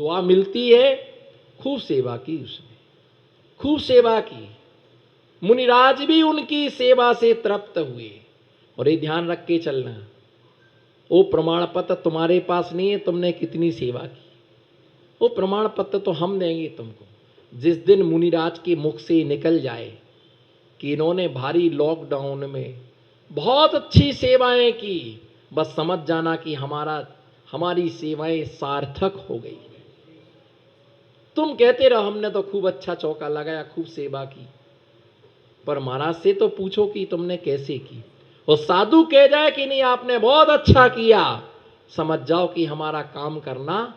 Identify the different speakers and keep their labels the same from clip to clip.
Speaker 1: दुआ मिलती है। खूब सेवा की उसने, खूब सेवा की। मुनिराज भी उनकी सेवा से तृप्त हुए। और ये ध्यान रख के चलना, वो प्रमाण पत्र तुम्हारे पास नहीं है तुमने कितनी सेवा की, वो प्रमाण पत्र तो हम देंगे तुमको। जिस दिन मुनिराज के मुख से निकल जाए कि इन्होंने भारी लॉकडाउन में बहुत अच्छी सेवाएं की, बस समझ जाना कि हमारी सेवाएं सार्थक हो गई। तुम कहते रहो हमने तो खूब अच्छा चौका लगाया, खूब सेवा की, पर महाराज से तो पूछो कि तुमने कैसे की। और साधु कह जाए कि नहीं आपने बहुत अच्छा किया, समझ जाओ कि हमारा काम करना,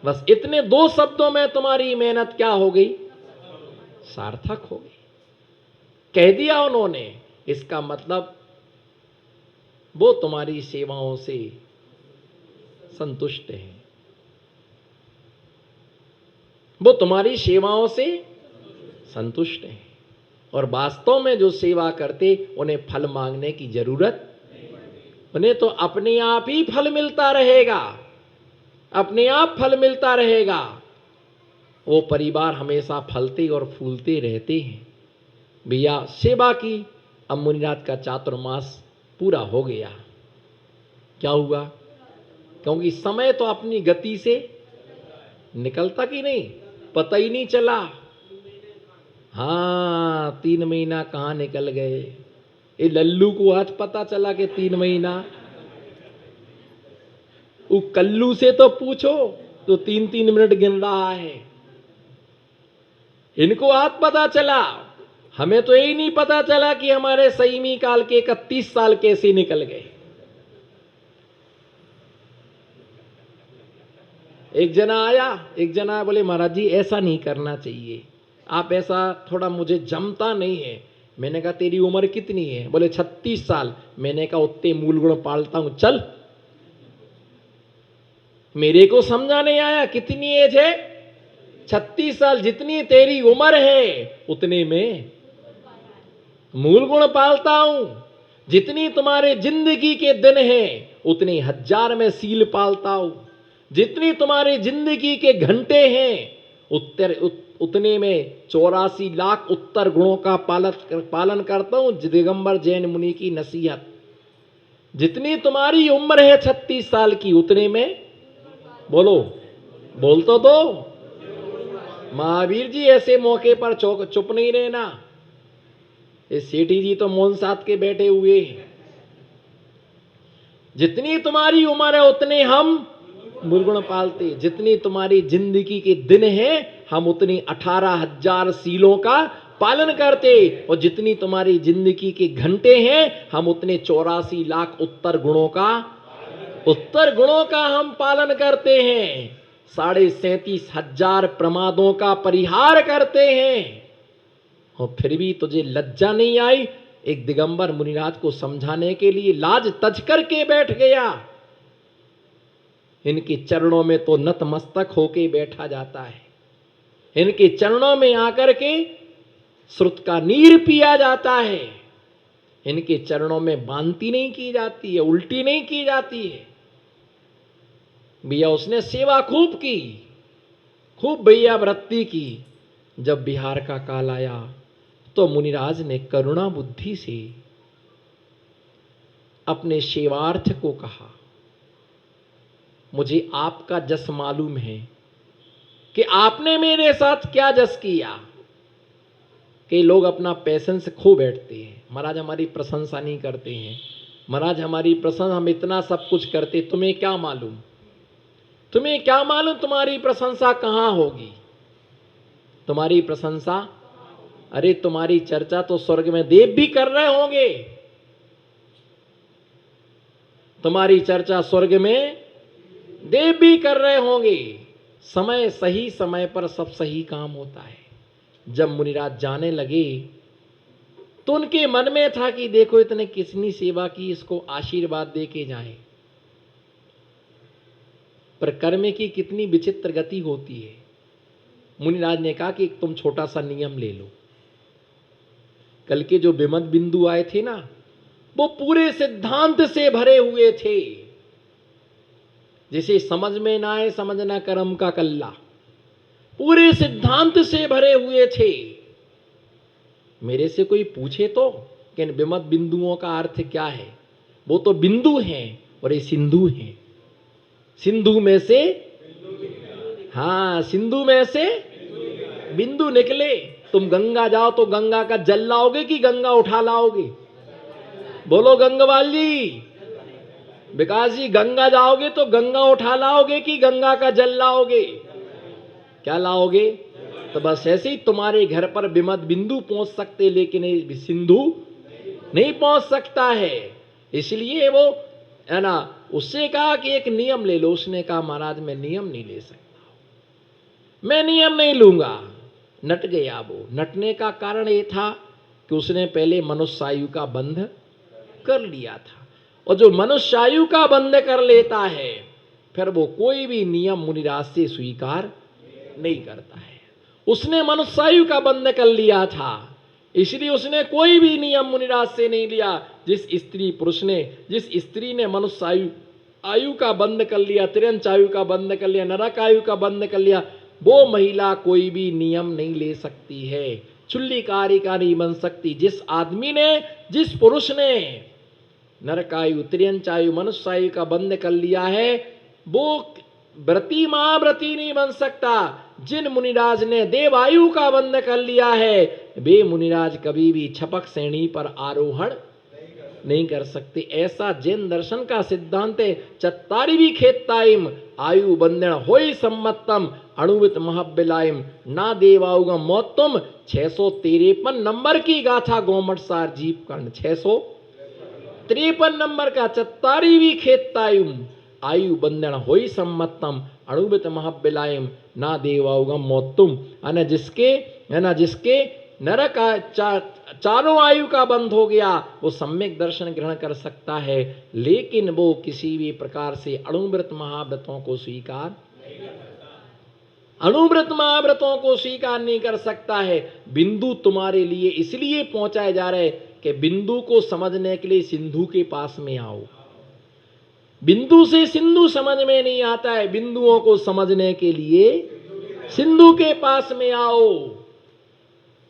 Speaker 1: बस इतने दो शब्दों में तुम्हारी मेहनत क्या हो गई, सार्थक हो गई। कह दिया उन्होंने, इसका मतलब वो तुम्हारी सेवाओं से संतुष्ट हैं, वो तुम्हारी सेवाओं से संतुष्ट हैं। और वास्तव में जो सेवा करते उन्हें फल मांगने की जरूरत, उन्हें तो अपने आप ही फल मिलता रहेगा, अपने आप फल मिलता रहेगा। वो परिवार हमेशा फलते और फूलते रहते हैं। भैया सेवा की। अब मुनिनाथ का चातुर्मास पूरा हो गया। क्या हुआ? क्योंकि समय तो अपनी गति से निकलता कि नहीं, पता ही नहीं चला। हाँ, 3 महीना कहाँ निकल गए। ये लल्लू को आज पता चला कि 3 महीना। वो कल्लू से तो पूछो तो 3-3 मिनट गिन रहा है। इनको आज पता चला, हमें तो यही नहीं पता चला कि हमारे सईमी काल के 31 साल कैसे निकल गए। एक जना आया बोले महाराज जी ऐसा नहीं करना चाहिए, आप ऐसा थोड़ा मुझे जमता नहीं है। मैंने कहा तेरी उम्र कितनी है? बोले 36 साल। मैंने कहा उतने मूल गुण पालता हूं, चल। मेरे को समझा नहीं आया कितनी एज है? 36 साल। जितनी तेरी उम्र है उतने में मूल गुण पालता हूं। जितनी तुम्हारे जिंदगी के दिन हैं उतनी 1000 में सील पालता हूं। जितनी तुम्हारी जिंदगी के घंटे हैं उतने में 84 लाख उत्तर गुणों का पालन करता हूं। दिगंबर जैन मुनि की नसीहत। जितनी तुम्हारी उम्र है 36 साल की उतने में बोलो, बोल तो दो। महावीर जी ऐसे मौके पर चुप नहीं रहना। ये सेठी जी तो मौन साथ के बैठे हुए हैं। जितनी तुम्हारी उम्र है उतने हम मुर्गुण पालते। जितनी तुम्हारी जिंदगी के दिन हैं हम उतनी 18,000 सीलों का पालन करते। और जितनी तुम्हारी जिंदगी के घंटे हैं हम उतने 84 लाख उत्तर गुणों का हम पालन करते हैं। 37,500 प्रमादों का परिहार करते हैं। और फिर भी तुझे लज्जा नहीं आई? एक दिगंबर मुनिनाथ को समझाने के लिए लाज तज करके बैठ गया। इनके चरणों में तो नतमस्तक होके बैठा जाता है। इनके चरणों में आकर के श्रुत का नीर पिया जाता है। इनके चरणों में बांति नहीं की जाती है, उल्टी नहीं की जाती है। भैया उसने सेवा खूब की, खूब भैया वृत्ति की। जब बिहार का काल आया तो मुनिराज ने करुणा बुद्धि से अपने सेवार्थ को कहा, मुझे आपका जस मालूम है कि आपने मेरे साथ क्या जस किया। कि लोग अपना पैसेंस खो बैठते हैं, महाराज हमारी प्रशंसा नहीं करते हैं, महाराज हमारी प्रशंसा, हम इतना सब कुछ करते, तुम्हें क्या मालूम, तुम्हें क्या मालूम तुम्हारी प्रशंसा कहां होगी। तुम्हारी प्रशंसा, अरे तुम्हारी चर्चा तो स्वर्ग में देव भी कर रहे होंगे। तुम्हारी चर्चा स्वर्ग में देव भी कर रहे होंगे। समय, सही समय पर सब सही काम होता है। जब मुनिराज जाने लगे तो उनके मन में था कि देखो इतने किसनी सेवा की, इसको आशीर्वाद दे के जाए। पर कर्म की कितनी विचित्र गति होती है। मुनिराज ने कहा कि तुम छोटा सा नियम ले लो। कल के जो विमत बिंदु आए थे ना, वो पूरे सिद्धांत से भरे हुए थे। जिसे समझ में ना आए समझना कर्म का कल्ला, पूरे सिद्धांत से भरे हुए थे। मेरे से कोई पूछे तो कि इन विमत बिंदुओं का अर्थ क्या है, वो तो बिंदु हैं और ये सिंधु हैं। सिंधु में से, हाँ, सिंधु में से बिंदु निकले। तुम गंगा जाओ तो गंगा का जल लाओगे कि गंगा उठा लाओगे? बोलो गंगवाल जी, विकास जी, गंगा जाओगे तो गंगा उठा लाओगे कि गंगा का जल लाओगे? क्या लाओगे? तो बस ऐसे ही तुम्हारे घर पर विमत बिंदु पहुंच सकते, लेकिन सिंधु नहीं पहुंच सकता है। इसलिए वो है ना, उससे कहा कि एक नियम ले लो। उसने कहा महाराज मैं नियम नहीं ले सकता, मैं नियम नहीं लूंगा। नट गया वो। नटने का कारण ये था कि उसने पहले मनुष्यायु का बंध कर लिया था, और जो मनुष्यायु का बंध कर लेता है फिर वो कोई भी नियम मुनिराज से स्वीकार नहीं करता है। उसने मनुष्यायु का बंध कर लिया था, इसलिए उसने कोई भी नियम मुनिराज से नहीं लिया। जिस स्त्री ने मनुष्यायु आयु का बंध कर लिया, तिरंचायु का बंध कर लिया, नरक आयु का बंध कर लिया, वो महिला कोई भी नियम नहीं ले सकती है, चुल्लीकारिका नहीं बन सकती। जिस पुरुष ने नरकायु, तिर्यंचायु, मनुष्यायु का बंध कर लिया है, वो व्रती महाव्रती नहीं बन सकता। जिन मुनिराज ने देवायु का बंध कर लिया है, वे मुनिराज कभी भी छपक श्रेणी पर आरोहण नहीं कर सकते। ऐसा जैन दर्शन का सिद्धांत है। चत्तारी भी खेताइम आयु बंधन होई सम्मतम अणुवित महाबिलाइम ना देवाउगम मौतुम। 653 नंबर की गाथा गोमट सार जीव कर्ण, 653 नंबर का। चत्तारी भी खेताइम आयु बंधन होई सम्मतम अणुवित महाबिलाइम ना देवाउगम मौतुम। जिसके नरक चारों आयु का बंध हो गया, वो सम्यक दर्शन ग्रहण कर सकता है, लेकिन वो किसी भी प्रकार से अणुव्रत महाव्रतों को स्वीकार नहीं कर सकता है। बिंदु तुम्हारे लिए इसलिए पहुंचाए जा रहे कि बिंदु को समझने के लिए सिंधु के पास में आओ। बिंदु से सिंधु समझ में नहीं आता है, बिंदुओं को समझने के लिए सिंधु के पास में आओ।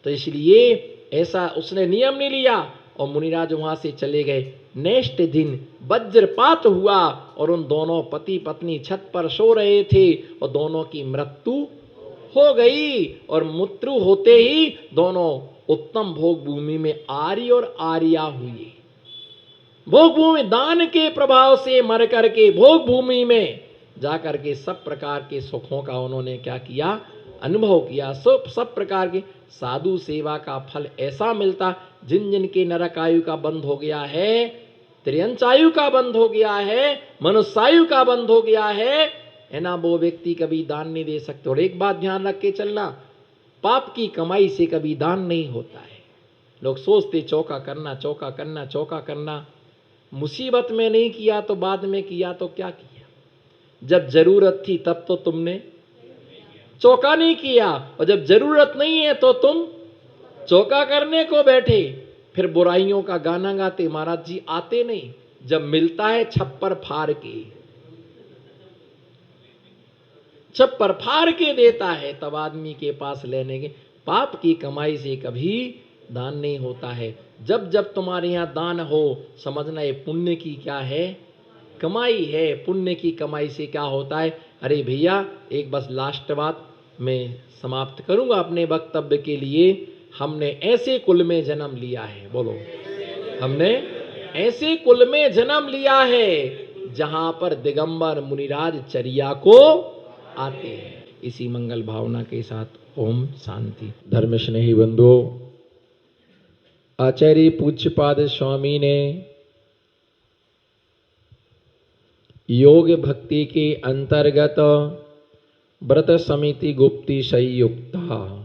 Speaker 1: तो इसलिए ऐसा उसने नियम नहीं लिया और मुनिराज वहां से चले गए। नेक्स्ट दिन वज्रपात हुआ और उन दोनों पति पत्नी छत पर सो रहे थे और दोनों की मृत्यु हो गई। और मृत्यु होते ही दोनों उत्तम भोग भूमि में आर्य और आर्या हुए। भोग भूमि दान के प्रभाव से मर करके भोग भूमि में जाकर के सब प्रकार के सुखों का उन्होंने क्या किया, अनुभव किया। सब प्रकार के साधु सेवा का फल ऐसा मिलता। जिन के नरकायु का बंध हो गया है, त्रियंचायु का बंध हो गया है, मनुष्यायु का बंध हो गया है ना, वो व्यक्ति कभी दान नहीं दे सकते। और एक बात ध्यान रख के चलना, पाप की कमाई से कभी दान नहीं होता है। लोग सोचते चौका करना, मुसीबत में नहीं किया तो बाद में किया तो क्या किया? जब जरूरत थी तब तो तुमने चौका नहीं किया, और जब जरूरत नहीं है तो तुम चौका करने को बैठे। फिर बुराइयों का गाना गाते, महाराज जी आते नहीं, जब मिलता है छप्पर फाड़ के देता है तब आदमी के पास लेने के। पाप की कमाई से कभी दान नहीं होता है। जब जब तुम्हारे यहाँ दान हो, समझना ये पुण्य की क्या है, कमाई है। पुण्य की कमाई से क्या होता है? अरे भैया, एक बस लास्ट बात मैं समाप्त करूंगा अपने वक्तव्य के लिए। हमने ऐसे कुल में जन्म लिया है, बोलो, हमने ऐसे कुल में जन्म लिया है जहां पर दिगंबर मुनिराज चर्या को आते हैं। इसी मंगल भावना के साथ ओम शांति। धर्म स्नेही बंधु, आचार्य पूज्यपाद स्वामी ने योग भक्ति के अंतर्गत व्रत समिति गुप्ति संयुक्ता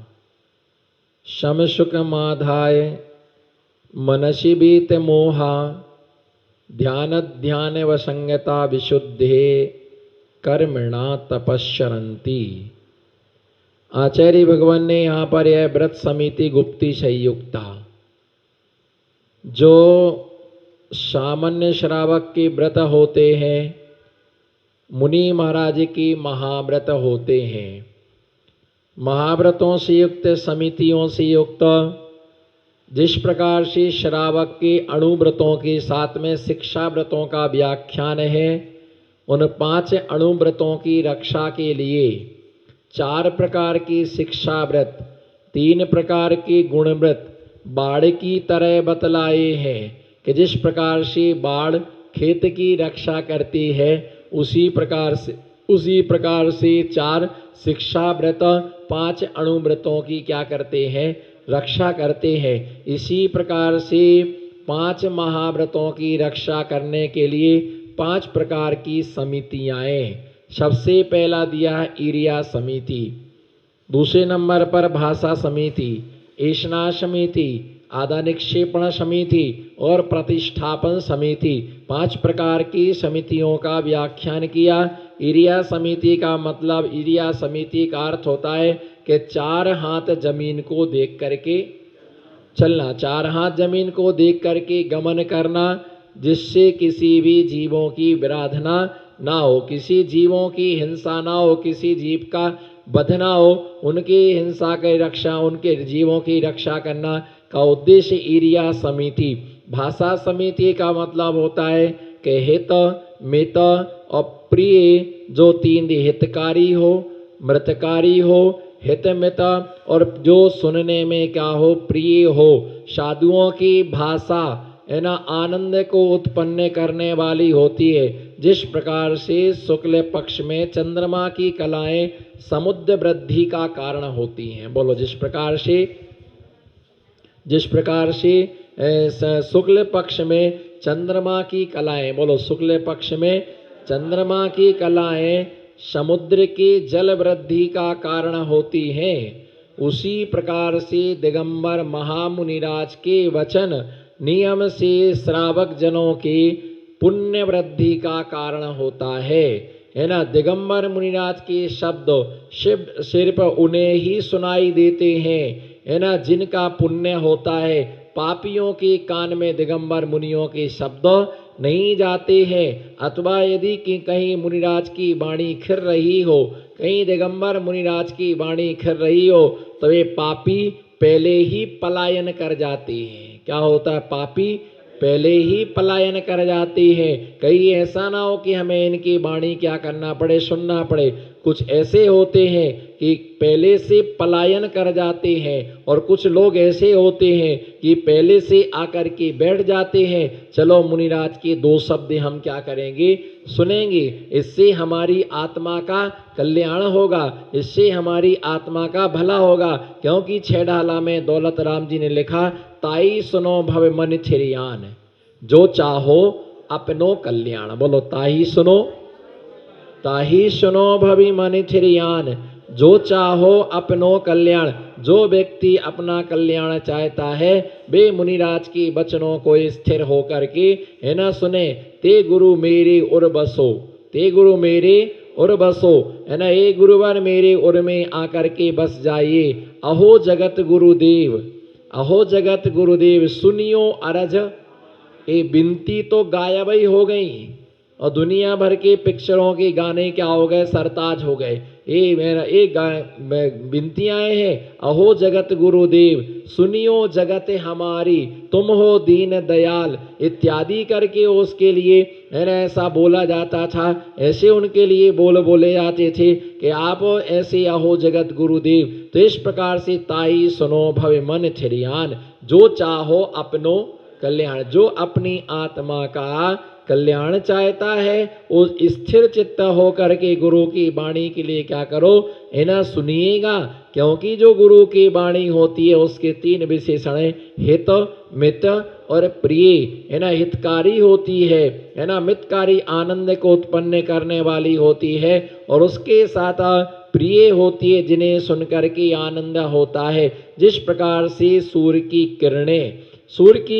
Speaker 1: शम सुख माधाय मनसि बीत मोहा ध्यान वसंगता विशुद्धे कर्मणा तपस्सरन्ति। आचार्य भगवान ने यहाँ पर यह व्रत समिति गुप्ति संयुक्ता, जो सामान्य श्रावक के व्रत होते हैं मुनि महाराज की महाव्रत होते हैं। महाव्रतों से युक्त, समितियों से युक्त, जिस प्रकार से श्रावक के अणुव्रतों के साथ में शिक्षा व्रतों का व्याख्यान है, उन 5 अणुव्रतों की रक्षा के लिए 4 प्रकार की शिक्षा व्रत, 3 प्रकार के गुणव्रत बाढ़ की तरह बतलाए हैं कि जिस प्रकार से बाढ़ खेत की रक्षा करती है, उसी प्रकार से 4 शिक्षा व्रत 5 अणुव्रतों की क्या करते हैं, रक्षा करते हैं। इसी प्रकार से 5 महाव्रतों की रक्षा करने के लिए 5 प्रकार की समितियाँ हैं। सबसे पहला दिया है ईरिया समिति, दूसरे नंबर पर भाषा समिति, ऐशना समिति, आदा निक्षेपण समिति और प्रतिष्ठापन समिति। 5 प्रकार की समितियों का व्याख्यान किया। ईरिया समिति का मतलब, ईरिया समिति का अर्थ होता है कि 4 हाथ जमीन को देख करके चलना, 4 हाथ जमीन को देख करके गमन करना, जिससे किसी भी जीवों की विराधना ना हो, किसी जीवों की हिंसा ना हो, किसी जीव का वध ना हो, उनकी हिंसा की रक्षा, उनके जीवों की रक्षा करना का उद्देश्य ईरिया समिति। भाषा समिति का मतलब होता है कि हित, मित और प्रिय, जो 3 हितकारी हो, मृतकारी हो, हित मित, और जो सुनने में क्या हो, प्रिय हो। साधुओं की भाषा है ना, आनंद को उत्पन्न करने वाली होती है। जिस प्रकार से शुक्ल पक्ष में चंद्रमा की कलाएं समुद्र वृद्धि का कारण होती हैं। बोलो, जिस प्रकार से शुक्ल पक्ष में चंद्रमा की कलाएं, बोलो, शुक्ल पक्ष में चंद्रमा की कलाएं समुद्र के जल वृद्धि का कारण होती हैं, उसी प्रकार से दिगंबर महामुनिराज के वचन नियम से श्रावक जनों की पुण्य वृद्धि का कारण होता है ना। दिगंबर मुनिराज के शब्द सिर्फ उन्हें ही सुनाई देते हैं, है ना, जिनका पुण्य होता है। पापियों के कान में दिगंबर मुनियों के शब्द नहीं जाते हैं। अथवा यदि कि कहीं मुनिराज की वाणी खिर रही हो, कहीं दिगंबर मुनिराज की वाणी खिर रही हो, तो वे पापी पहले ही पलायन कर जाते हैं। क्या होता है? पापी पहले ही पलायन कर जाते हैं। कहीं ऐसा ना हो कि हमें इनकी वाणी क्या करना पड़े, सुनना पड़े। कुछ ऐसे होते हैं कि पहले से पलायन कर जाते हैं, और कुछ लोग ऐसे होते हैं कि पहले से आकर के बैठ जाते हैं। चलो मुनिराज के 2 शब्द हम क्या करेंगे, सुनेंगे, इससे हमारी आत्मा का कल्याण होगा, इससे हमारी आत्मा का भला होगा। क्योंकि 6 डाला में दौलत राम जी ने लिखा, ताई सुनो भव मन थिरियान, जो चाहो अपनो कल्याण। बोलो, ताही सुनो भवि मन थिरियान, जो चाहो अपनो कल्याण। जो व्यक्ति अपना कल्याण चाहता है, वे मुनिराज की वचनों को स्थिर होकर के है ना सुने। ते गुरु मेरे उर बसो, ते गुरु मेरे उर बसो, है ना, ए गुरुवर मेरे उर में आकर के बस जाइए। अहो जगत गुरुदेव, अहो जगत गुरुदेव, सुनियो अरज। ये बिनती तो गायब ही हो गई, और दुनिया भर के पिक्चरों के गाने क्या हो गए, सरताज हो गए। ये मेरा एक बिनतियाँ हैं, अहो जगत गुरुदेव, सुनियो जगत हमारी, तुम हो दीन दयाल, इत्यादि करके उसके लिए ऐसा बोला जाता था। ऐसे उनके लिए बोले जाते थे कि आप ऐसे अहो जगत गुरुदेव। तो इस प्रकार से ताई सुनो भव मन थिरियान, जो चाहो अपनो कल्याण। जो अपनी आत्मा का कल्याण चाहता है, वो स्थिर चित्त होकर के गुरु की वाणी के लिए क्या करो, इन्हें सुनिएगा। क्योंकि जो गुरु की वाणी होती है, उसके 3 विशेषण हैं, हित, मित और प्रिय। है ना, हितकारी होती है ना, मितकारी आनंद को उत्पन्न करने वाली होती है, और उसके साथ प्रिय होती है, जिन्हें सुनकर के आनंद होता है। जिस प्रकार से सूर्य की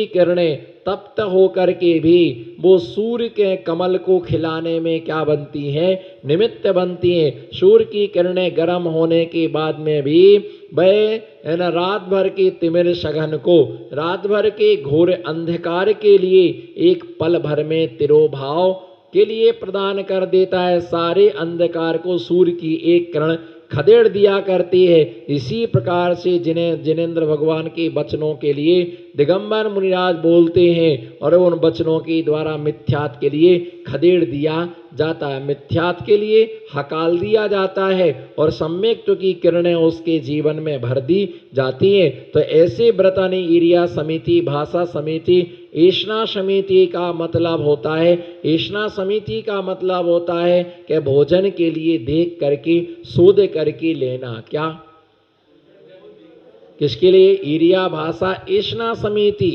Speaker 1: किरणें तप्त होकर के भी वो सूर्य के कमल को खिलाने में क्या बनती हैं, निमित्त बनती हैं। सूर्य की किरणें गर्म होने के बाद में भी वह रात भर के तिमिर सघन को, रात भर के घोर अंधकार के लिए एक पल भर में तिरोभाव के लिए प्रदान कर देता है। सारे अंधकार को सूर्य की एक किरण खदेड़ दिया करती है। इसी प्रकार से जिनेंद्र भगवान के वचनों के लिए दिगंबर मुनिराज बोलते हैं और उन वचनों के द्वारा मिथ्यात के लिए खदेड़ दिया जाता है, मिथ्यात के लिए हकाल दिया जाता है और सम्यक की किरणें उसके जीवन में भर दी जाती हैं। तो ऐसे व्रतन ईरिया समिति, भाषा समिति, ऐष्णा समिति का मतलब होता है, ऐष्णा समिति का मतलब होता है कि भोजन के लिए देख करके शोध करके लेना। क्या किसके लिए? ईरिया भाषा ऐष्णा समिति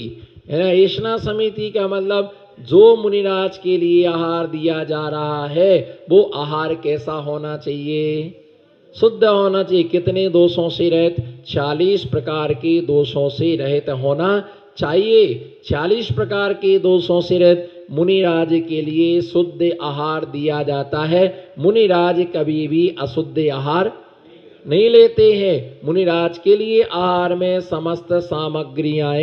Speaker 1: है ना। ऐष्णा समिति का मतलब जो मुनिराज के लिए आहार दिया जा रहा है वो आहार कैसा होना चाहिए? शुद्ध होना चाहिए। कितने दोषों से रहित? 40 प्रकार के दोषों से रहित होना चाहिए। 40 प्रकार के दोषों से रहित मुनिराज के लिए शुद्ध आहार दिया जाता है। मुनिराज कभी भी अशुद्ध आहार नहीं लेते हैं। मुनिराज के लिए आहार में समस्त सामग्रियां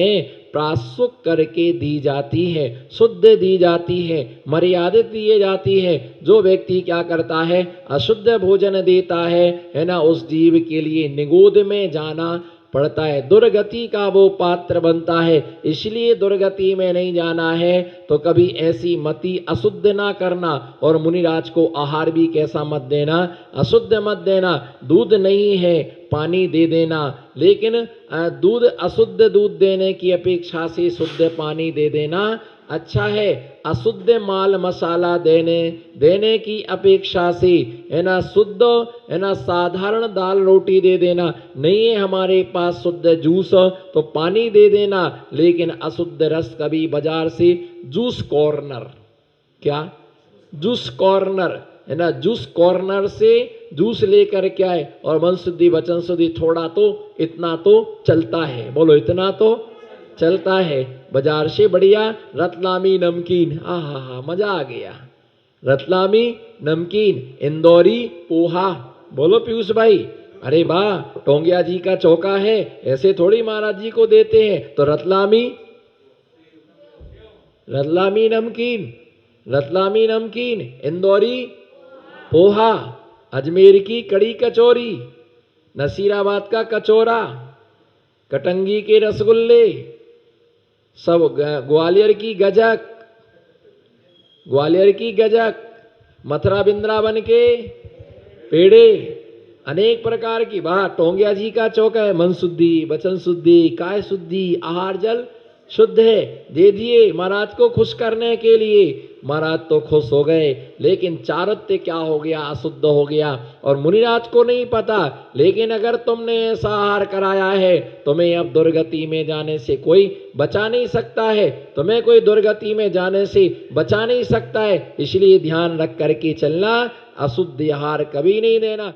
Speaker 1: प्राशुक करके दी जाती है, शुद्ध दी जाती है, मर्यादित दिए जाती है। जो व्यक्ति क्या करता है? अशुद्ध भोजन देता है ना, उस जीव के लिए निगोद में जाना पड़ता है, दुर्गति का वो पात्र बनता है। इसलिए दुर्गति में नहीं जाना है तो कभी ऐसी मति अशुद्ध ना करना। और मुनिराज को आहार भी कैसा मत देना? अशुद्ध मत देना। दूध नहीं है पानी दे देना, लेकिन दूध अशुद्ध दूध देने की अपेक्षा से शुद्ध पानी दे देना अच्छा है। अशुद्ध माल मसाला देने की अपेक्षा से है ना शुद्ध है ना साधारण दाल रोटी दे देना। नहीं है हमारे पास शुद्ध जूस तो पानी दे देना, लेकिन अशुद्ध रस कभी बाजार से जूस कॉर्नर, क्या जूस कॉर्नर है ना, जूस कॉर्नर से जूस लेकर क्या है और मन शुद्धि वचन शुद्धि थोड़ा तो इतना तो चलता है, बोलो इतना तो चलता है। बाजार से बढ़िया रतलामी नमकीन, हा मजा आ गया। रतलामी नमकीन, इंदौरी पोहा, बोलो पीयूष भाई, अरे वाह टोंगिया जी का चौका है, ऐसे थोड़ी महाराज जी को देते हैं। तो रतलामी नमकीन, इंदौरी पोहा, अजमेर की कड़ी कचौरी, नसीराबाद का कचौरा, कटंगी के रसगुल्ले, सब ग्वालियर की गजक, मथुरा बिंद्रावन के पेड़े, अनेक प्रकार की। वाह टोंगिया जी का चौक है, मन शुद्धि वचन शुद्धि काय शुद्धि आहार जल शुद्ध है, दे दिए महाराज को खुश करने के लिए। महाराज तो खुश हो गए, लेकिन चारित्र्य क्या हो गया? अशुद्ध हो गया। और मुनिराज को नहीं पता, लेकिन अगर तुमने ऐसा आहार कराया है तुम्हें अब दुर्गति में जाने से कोई बचा नहीं सकता है, तुम्हें कोई दुर्गति में जाने से बचा नहीं सकता है। इसलिए ध्यान रख करके चलना, अशुद्ध आहार कभी नहीं देना।